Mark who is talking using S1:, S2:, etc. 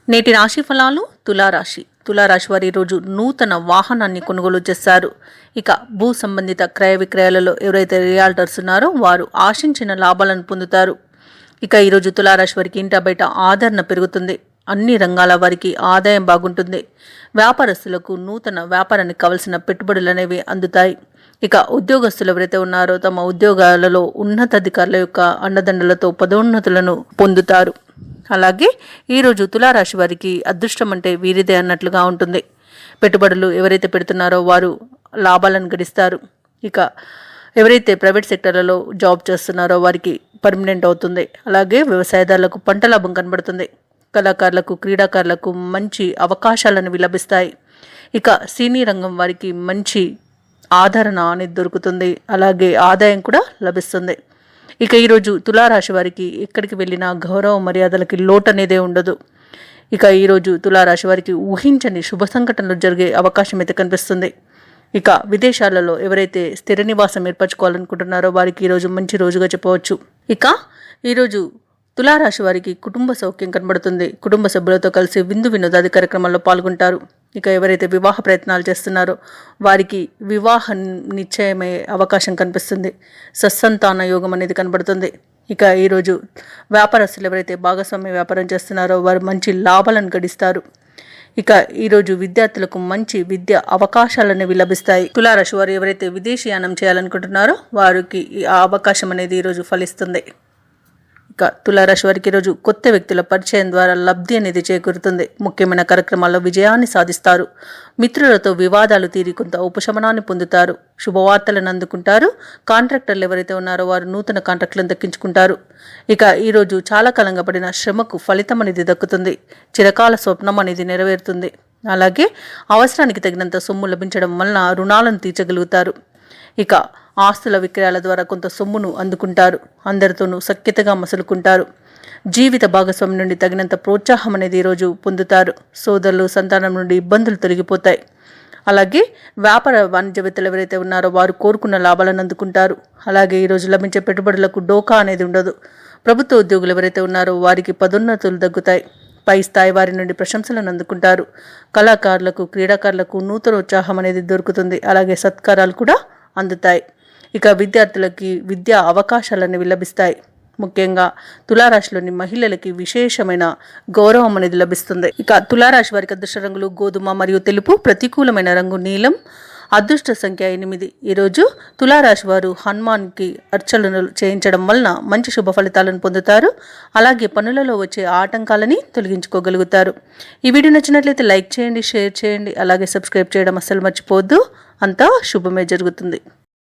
S1: నేటి రాశి ఫలాలు. తులారాశి వారి రోజు నూతన వాహనాన్ని కొనుగోలు చేస్తారు. ఇక భూ సంబంధిత క్రయ విక్రయాలలో ఎవరైతే రియాల్టర్స్ ఉన్నారో వారు ఆశించిన లాభాలను పొందుతారు. ఇక ఈరోజు తులారాశి వారికి ఇంట బయట ఆదరణ పెరుగుతుంది. అన్ని రంగాల వారికి ఆదాయం బాగుంటుంది. వ్యాపారస్తులకు నూతన వ్యాపారానికి కావలసిన పెట్టుబడులు అనేవి అందుతాయి. ఇక ఉద్యోగస్తులు ఎవరైతే ఉన్నారో తమ ఉద్యోగాలలో ఉన్నతాధికారుల యొక్క అండదండలతో పదోన్నతులను పొందుతారు. అలాగే ఈరోజు తులారాశి వారికి అదృష్టం అంటే వీరిదే అన్నట్లుగా ఉంటుంది. పెట్టుబడులు ఎవరైతే పెడుతున్నారో వారు లాభాలను గడిస్తారు. ఇక ఎవరైతే ప్రైవేట్ సెక్టర్లలో జాబ్ చేస్తున్నారో వారికి పర్మనెంట్ అవుతుంది. అలాగే వ్యవసాయదారులకు పంట లాభం కనబడుతుంది. కళాకారులకు క్రీడాకారులకు మంచి అవకాశాలను లభిస్తాయి. ఇక సినీ రంగం వారికి మంచి ఆదరణ అనేది దొరుకుతుంది. అలాగే ఆదాయం కూడా లభిస్తుంది. ఇక ఈరోజు తులారాశి వారికి ఎక్కడికి వెళ్ళినా గౌరవ మర్యాదలకి లోటు అనేదే ఉండదు. ఇక ఈరోజు తులారాశి వారికి ఊహించని శుభ సంఘటనలు జరిగే అవకాశం అయితే కనిపిస్తుంది. ఇక విదేశాలలో ఎవరైతే స్థిర నివాసం ఏర్పరచుకోవాలనుకుంటున్నారో వారికి ఈరోజు మంచి రోజుగా చెప్పవచ్చు. ఇక ఈరోజు తులారాశి వారికి కుటుంబ సౌఖ్యం కనబడుతుంది. కుటుంబ సభ్యులతో కలిసి విందు వినోదాది కార్యక్రమాల్లో పాల్గొంటారు. ఇక ఎవరైతే వివాహ ప్రయత్నాలు చేస్తున్నారో వారికి వివాహ నిశ్చయమయ్యే అవకాశం కనిపిస్తుంది. సత్సంతాన యోగం అనేది కనబడుతుంది. ఇక ఈరోజు వ్యాపారస్తులు ఎవరైతే భాగస్వామ్య వ్యాపారం చేస్తున్నారో వారు మంచి లాభాలను గడిస్తారు. ఇక ఈరోజు విద్యార్థులకు మంచి విద్య అవకాశాలనేవి లభిస్తాయి. తులారాశి వారు ఎవరైతే విదేశీయానం చేయాలనుకుంటున్నారో వారికి ఆ అవకాశం అనేది ఈరోజు ఫలిస్తుంది. ఇక తులారాశి వారికి ఈరోజు కొత్త వ్యక్తుల పరిచయం ద్వారా లబ్ధి అనేది చేకూరుతుంది. ముఖ్యమైన కార్యక్రమాల్లో విజయాన్ని సాధిస్తారు. మిత్రులతో వివాదాలు తీరి కొంత ఉపశమనాన్ని పొందుతారు. శుభవార్తలను అందుకుంటారు. కాంట్రాక్టర్లు ఎవరైతే ఉన్నారో వారు నూతన కాంట్రాక్టులను దక్కించుకుంటారు. ఇక ఈరోజు చాలా కాలంగా పడిన శ్రమకు ఫలితం అనేది దక్కుతుంది. చిరకాల స్వప్నం అనేది నెరవేరుతుంది. అలాగే అవసరానికి తగినంత సొమ్ము లభించడం వలన రుణాలను తీర్చగలుగుతారు. ఇక ఆస్తుల విక్రయాల ద్వారా కొంత సొమ్మును అందుకుంటారు. అందరితోనూ సఖ్యతగా మసులుకుంటారు. జీవిత భాగస్వామి నుండి తగినంత ప్రోత్సాహం అనేది ఈరోజు పొందుతారు. సోదరులు సంతానం నుండి ఇబ్బందులు తొలగిపోతాయి. అలాగే వ్యాపార వాణిజ్యవేత్తలు ఎవరైతే ఉన్నారో వారు కోరుకున్న లాభాలను అందుకుంటారు. అలాగే ఈరోజు లభించే పెట్టుబడులకు డోకా అనేది ఉండదు. ప్రభుత్వ ఉద్యోగులు ఎవరైతే ఉన్నారో వారికి పదోన్నతులు తగ్గుతాయి. పై స్థాయి వారి నుండి ప్రశంసలను అందుకుంటారు. కళాకారులకు క్రీడాకారులకు నూతన ఉత్సాహం అనేది దొరుకుతుంది. అలాగే సత్కారాలు కూడా అందుతాయి. ఇక విద్యార్థులకి విద్యా అవకాశాలనేవి లభిస్తాయి. ముఖ్యంగా తులారాశిలోని మహిళలకి విశేషమైన గౌరవం అనేది లభిస్తుంది. ఇక తులారాశి వారికి అదృష్ట రంగులు గోధుమ మరియు తెలుపు. ప్రతికూలమైన రంగు నీలం. అదృష్ట సంఖ్య 8. ఈరోజు తులారాశి వారు హనుమాన్కి అర్చనలు చేయించడం వలన మంచి శుభ ఫలితాలను పొందుతారు. అలాగే పనులలో వచ్చే ఆటంకాలని తొలగించుకోగలుగుతారు. ఈ వీడియో నచ్చినట్లయితే లైక్ చేయండి, షేర్ చేయండి, అలాగే సబ్స్క్రైబ్ చేయడం అస్సలు మర్చిపోవద్దు. అంతా శుభమే జరుగుతుంది.